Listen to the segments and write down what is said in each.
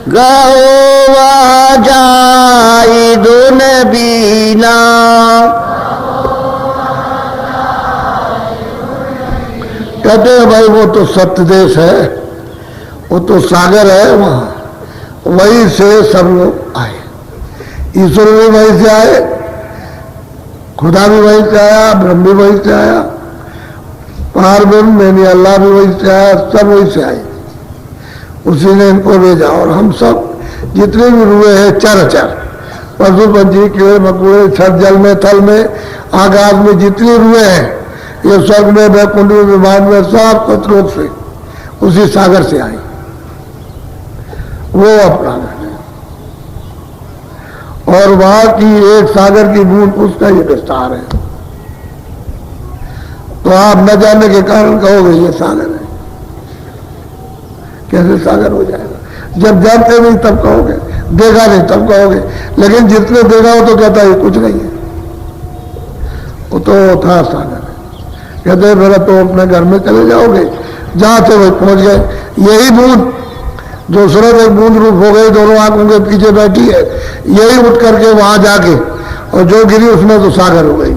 गवा जाई दुन बीना कहते हैं भाई वो तो सत्य देश है, वो तो सागर है, वहां वहीं से सब लोग आए, ईश्वर भी वहीं से आए, खुदा भी वहीं से आया, ब्रह्म भी वहीं से आया, पार ब्रह्म यानी अल्लाह भी वहीं से आया, सब वहीं से आए, उसी ने इनको भेजा। और हम सब जितने भी रुए हैं चर पशु पंछी कीड़े मकोड़े छत जल में थल में आकाश में जितने रुए हैं, ये स्वर्ग में वैकुंठ में विमान में सब कतरों से उसी सागर से आए, वो अपना घर है। और वहां की एक सागर की बूंद उसका ये विस्तार है। तो आप न जानने के कारण कहोगे ये सागर है, कैसे सागर हो जाएगा? जब जानते नहीं तब कहोगे, देखा नहीं तब कहोगे, लेकिन जितने देखा हो तो कहता है कुछ नहीं है, वो तो था सागर है। कहते हैं मेरा तो अपने घर में चले जाओगे, जहां से वही पहुंच गए। यही बूंद जो सूरज एक बूंद रूप हो गई, दोनों आंखों के पीछे बैठी है, यही उठ करके वहां जाके और जो गिरी उसमें तो सागर हो गई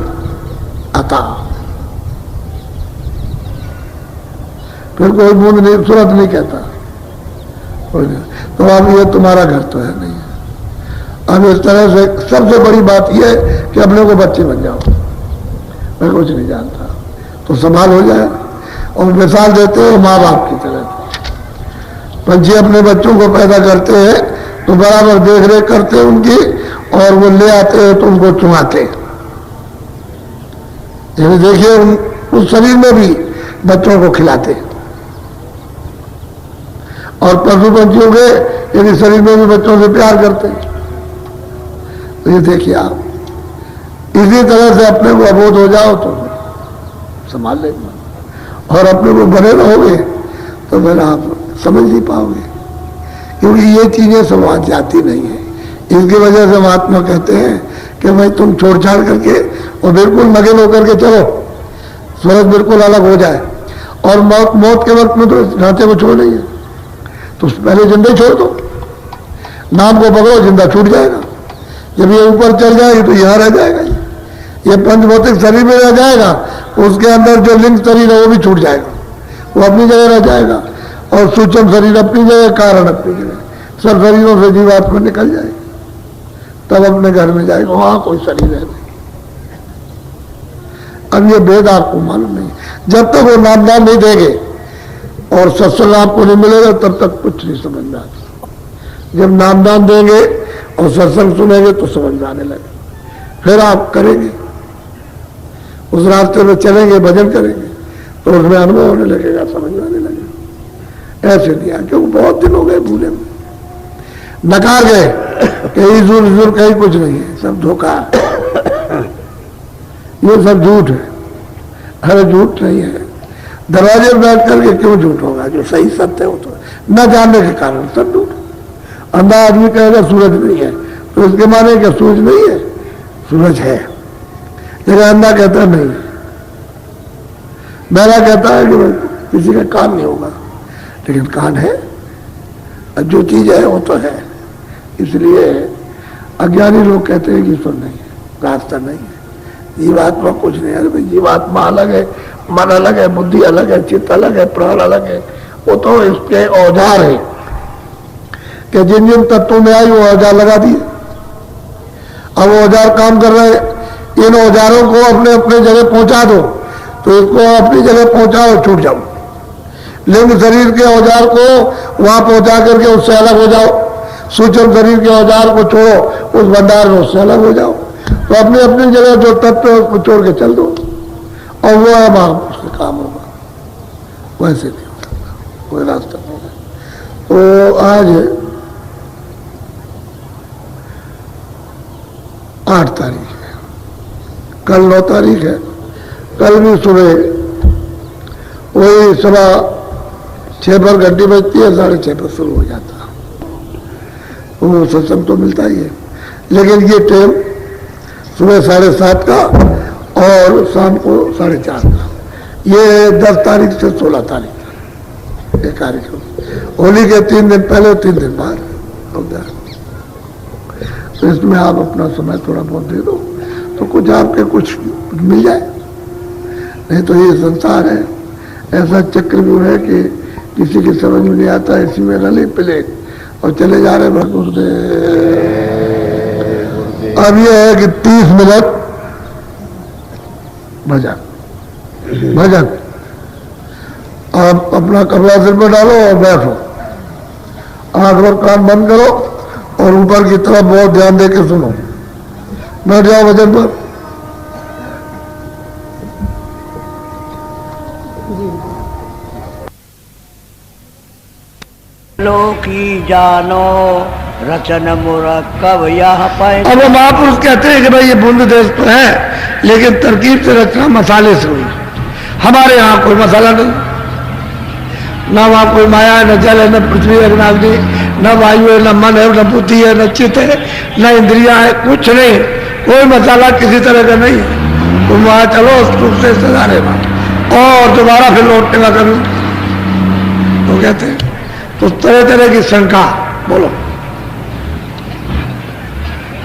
अता। फिर कोई बूंद नहीं, सूरज नहीं कहता। तो अब ये तुम्हारा घर तो है नहीं। अब इस तरह से सबसे बड़ी बात यह है कि अपने को बच्चे बन जाओ, मैं कुछ नहीं जानता तो संभाल हो जाए। और मिसाल देते हैं माँ बाप की तरह। पंछी अपने बच्चों को पैदा करते हैं तो बराबर देख रेख करते हैं उनकी, और वो ले आते हैं तो उनको चुमाते हैं। देखिए उस शरीर में भी बच्चों को खिलाते हैं। और पशु पंछियों के यदि शरीर में भी बच्चों से प्यार करते हैं। तो ये देखिए आप, इसी तरह से अपने को अबोध हो जाओ तो संभाल लेना, और अपने को बने रहोगे तो फिर आप समझ नहीं पाओगे, क्योंकि ये चीजें समाज जाती नहीं है। इसकी वजह से महात्मा कहते हैं कि भाई तुम छोड़ छाड़ करके और बिल्कुल मगन होकर के चलो, सूरज बिल्कुल अलग हो जाए, और मौत के वक्त में तो ढांचे को छोड़ नहीं है, तो पहले जिंदा छोड़ दो, नाम को पकड़ो, जिंदा छूट जाएगा। जब ये ऊपर चल जाएगी तो यहाँ रह जाएगा, ये पंचभौतिक शरीर में रह जाएगा, उसके अंदर जो लिंग शरीर है वो भी छूट जाएगा, वो अपनी जगह रह जाएगा, और सूक्ष्म शरीर अपनी जगह, कारण अपनी जगह, सब शरीरों से जीवात्मा निकल जाएगी, तब अपने घर में जाएगा, वहां कोई शरीर है नहीं। अब ये भेद आपको मालूम नहीं, जब तक वो नामदान नहीं देंगे और सत्संग आपको नहीं मिलेगा तब तक कुछ नहीं समझ में आता। जब नामदान देंगे और सत्संग सुनेंगे तो समझ में आने लगे, फिर आप करेंगे, उस रास्ते में चलेंगे, भजन करेंगे तो उसमें अनुभव होने लगेगा, समझ में आने लगेगा। ऐसे दिया क्योंकि बहुत दिन हो गए भूले में, नकार गए, कहीं जुर कहीं कुछ नहीं है, सब धोखा, ये सब झूठ है। अरे झूठ नहीं है, दरवाजे में बैठ करके क्यों झूठ होगा? जो सही सत्य है वो तो न जानने के कारण सब झूठ। अंधा आदमी कहेगा सूरज नहीं है तो इसके माने क्या सूरज नहीं है? सूरज है, लेकिन अंधा कहता नहीं। बहरा कहता है कि किसी का कान नहीं होगा, लेकिन कान है, जो चीज है वो तो है। इसलिए अज्ञानी लोग कहते हैं कि ईश्वर नहीं है, रास्ता नहीं है, जीवात्मा कुछ नहीं है। अरे भाई जीवात्मा अलग है, मन अलग है, बुद्धि अलग है, चित्त अलग है, प्राण अलग है, वो तो इसके औजार है कि जिन जिन तत्वों में आई वो औजार लगा दिए। अब औजार काम कर रहे हैं, इन औजारों को अपने अपने जगह पहुंचा दो, तो इसको अपनी जगह पहुंचाओ, छूट जाओ। लिंग शरीर के औजार को वहां पहुंचा करके उससे अलग हो जाओ, सूक्ष्म शरीर के औजार को छोड़ो, उस भंडार में उससे अलग हो जाओ। तो अपनी अपनी जगह जो तत्व है उसको छोड़ के चल दो, और वो अब आप उसका काम होगा, वैसे नहीं हो सकता, कोई रास्ता नहीं है। तो आज 8 तारीख है, कल 9 तारीख है। कल भी सुबह वही सुबह 6 पर घंटी बजती है, 6:30 पर शुरू हो जाता, वो सत्संग तो मिलता ही है। लेकिन ये टाइम सुबह 7:30 का और शाम को 4:30 का, ये 10 तारीख से 16 तारीख तक ये कार्यक्रम। होली के 3 दिन पहले 3 दिन बाद हो गया। तो इसमें आप अपना समय थोड़ा बहुत दे दो तो कुछ आपके कुछ मिल जाए। नहीं तो ये संसार है, ऐसा चक्रव्यूह है कि किसी की समझ में नहीं आता, इसी में रले पिले और चले जा रहे भगवान दे। अब ये है कि 30 मिनट भजन भजन। आप अपना कपड़ा सिर पर डालो और बैठो, आंख और कान बंद करो और ऊपर की तरफ बहुत ध्यान दे के सुनो। बैठ जाओ वजन पर। लो की जानो रचन मुरक्कब यह पाए। अब वो महापुरुष कहते हैं कि भाई ये बूंद देश तो है लेकिन तरकीब से रचना मसाले से हुई। हमारे यहाँ कोई मसाला नहीं, न वहाँ कोई माया है, न जल है, न पृथ्वी है, न अग्नि, न वायु है, न मन है, न बुद्धि है, न चित्त है, न इंद्रिया है, कुछ नहीं। कोई मसाला किसी तरह का नहीं है। तुम वहाँ चलो सुख से सजाने में और दोबारा फिर लौटने का करूँ तो कहते हैं। तो तरह तरह की शंका बोलो।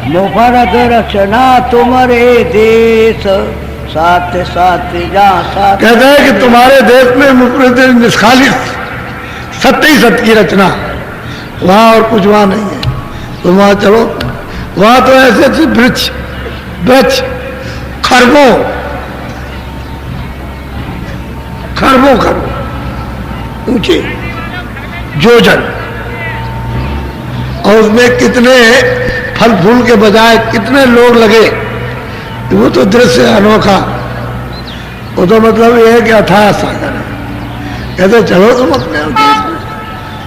मुफरद रचना तुम्हारे देश साथ साथ जा साथ। कहते हैं कि तुम्हारे देश में मुफरद निष्खालिस सत्य ही सत्य की रचना, वहां और कुछ वहां नहीं है। तुम वहां चलो, वहां तो ऐसे ऐसे वृक्ष वृक्ष खरबों खरबों खरबों ऊंचे जोजन, और उसमें कितने फल फूल के बजाय कितने लोग लगे, वो तो दृश्य अनोखा। वो तो मतलब ये है कि अथाह सागर है। कहते चलो तुम अपने देश में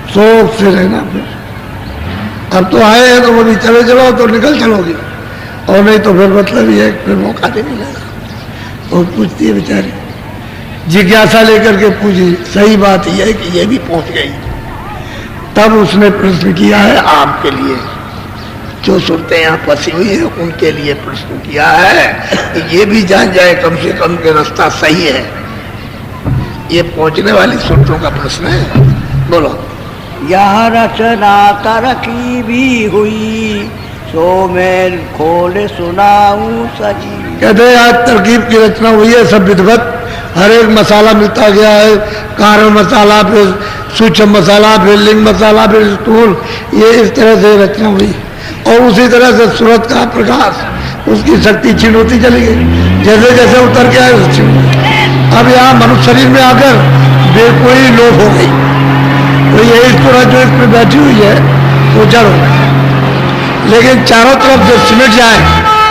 शोक से रहना। फिर अब तो आए हैं तो बोली चले चलो तो निकल चलोगी, और नहीं तो फिर मतलब ये फिर मौका नहीं मिलेगा। बहुत पूछती है बेचारी, जिज्ञासा लेकर के पूछी। सही बात यह है कि ये भी पहुंच गई। तब उसने प्रश्न किया है आपके लिए, जो सुनते यहाँ फंसी हुई है उनके लिए प्रश्न किया है कि ये भी जान जाए कम से कम के रास्ता सही है। ये पहुंचने वाली सूत्रों का प्रश्न है। बोलो। यह रचना तरकी भी हुई सो मैं खोले सुनाऊं सजी। कहते हैं आज तरकीब की रचना हुई है सब विधवत, हर एक मसाला मिलता गया है। कारण मसाला, फिर सूक्ष्म मसाला, फिर लिंग मसाला, फिर स्थूल, ये इस तरह से रचना हुई। और उसी तरह से सूरत का प्रकाश, उसकी शक्ति क्षीण होती चली गई। जैसे जैसे उतर के आए अब यहाँ मनुष्य शरीर में आकर बेकोई लोप हो गई। तो यही सूरत जो इसमें बैठी हुई है वो जड़ हो गई। लेकिन चारों तरफ से सिमट जाए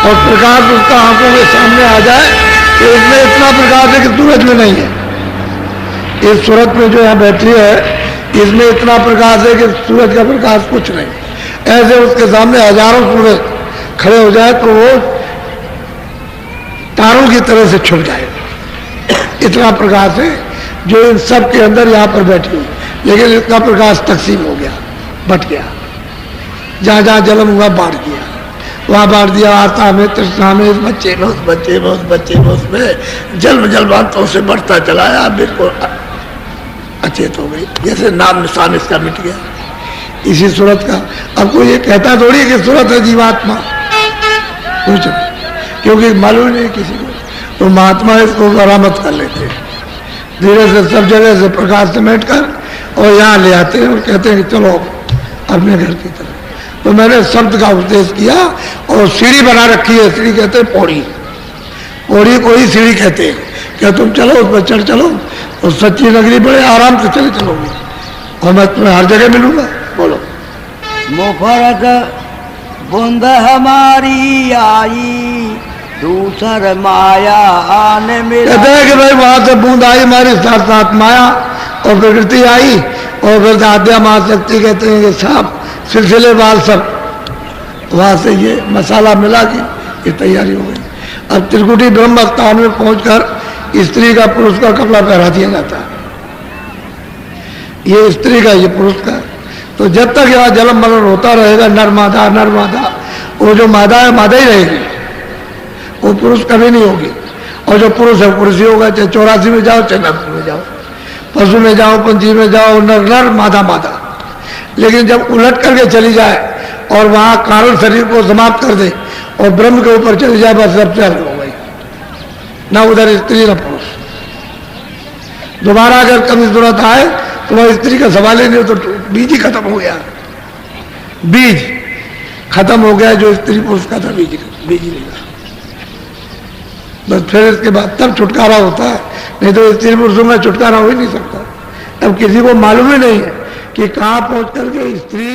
और प्रकाश उसका आंखों के सामने आ जाए तो इसमें इतना प्रकाश है कि सूरज में नहीं है। इस सूरत में जो यहाँ बैठी है इसमें इतना प्रकाश है कि सूरज का प्रकाश कुछ नहीं। ऐसे उसके सामने हजारों सूरज खड़े हो जाए तो वो तारों की तरह से छुप जाएगा। इतना प्रकाश है जो इन सब के अंदर यहाँ पर बैठी हुई। लेकिन इसका प्रकाश तकसीम हो गया, बट गया। जहाँ जहाँ जन्म हुआ बांट दिया, वहाँ बांट दिया। आस्था में, तृष्णा में, इस बच्चे में, उस बच्चे में, उस बच्चे में, उसमें जन्म जन्मांतों से बढ़ता चलाया, बिल्कुल अचेत हो गई। जैसे नाम निशान इसका मिट गया इसी सूरत का। अब कोई ये कहता थोड़ी कि सूरत है जीवात्मा, कुछ नहीं, क्योंकि मालूम नहीं किसी को। तो महात्मा इसको बरामद कर लेते हैं धीरे से, सब जगह से प्रकाश समेट कर और यहाँ ले आते हैं और कहते हैं कि चलो अपने घर की तरफ। तो मैंने शब्द का उपदेश किया और सीढ़ी बना रखी है। सीढ़ी कहते हैं पौड़ी, पौड़ी को ही सीढ़ी कहते हैं। क्या तुम चलो उस पर चढ़ चलो और सच्ची नगरी बड़े आराम से चले चलोगे और मैं तुम्हें हर जगह मिलूंगा। बोलो। मुफरद बूंद हमारी आई दूसर माया आने में। कहते हैं कि भाई वहां से बूंद आई हमारी, साथ साथ माया और प्रकृति आई और फिर आद्या महाशक्ति कहते हैं कि साफ सिलसिले वाल सब वहां से ये मसाला मिला कि ये तैयारी हो गई। अब त्रिकुटी ब्रह्म स्थान में पहुंचकर स्त्री का पुरुष का कपड़ा पहरा दिया जाता है। ये स्त्री का, ये पुरुष का। तो जब तक यहाँ जन्म मरण होता रहेगा, नर मादा नर मादा, वो जो मादा है मादा ही रहेगी, वो पुरुष कभी नहीं होगी। और जो पुरुष है पुरुष ही होगा, चाहे 84 में जाओ चाहे 90 में जाओ, पशु में जाओ, पंछी में जाओ, नर नर मादा मादा। लेकिन जब उलट करके चली जाए और वहां कारण शरीर को समाप्त कर दे और ब्रह्म के ऊपर चली जाए, बस सब चल हो गई, ना उधर स्त्री न पुरुष। दोबारा अगर कभी जरूरत आए तो वह स्त्री का सवाल ही नहीं, तो बीज ही खत्म हो गया, बीज खत्म हो गया, जो स्त्री पुरुष का था बीज ही नहीं रहा। बस फिर इसके बाद तब छुटकारा होता है, नहीं तो स्त्री पुरुषों में छुटकारा हो ही नहीं सकता। अब किसी को मालूम ही नहीं है कि कहाँ पहुंच करके स्त्री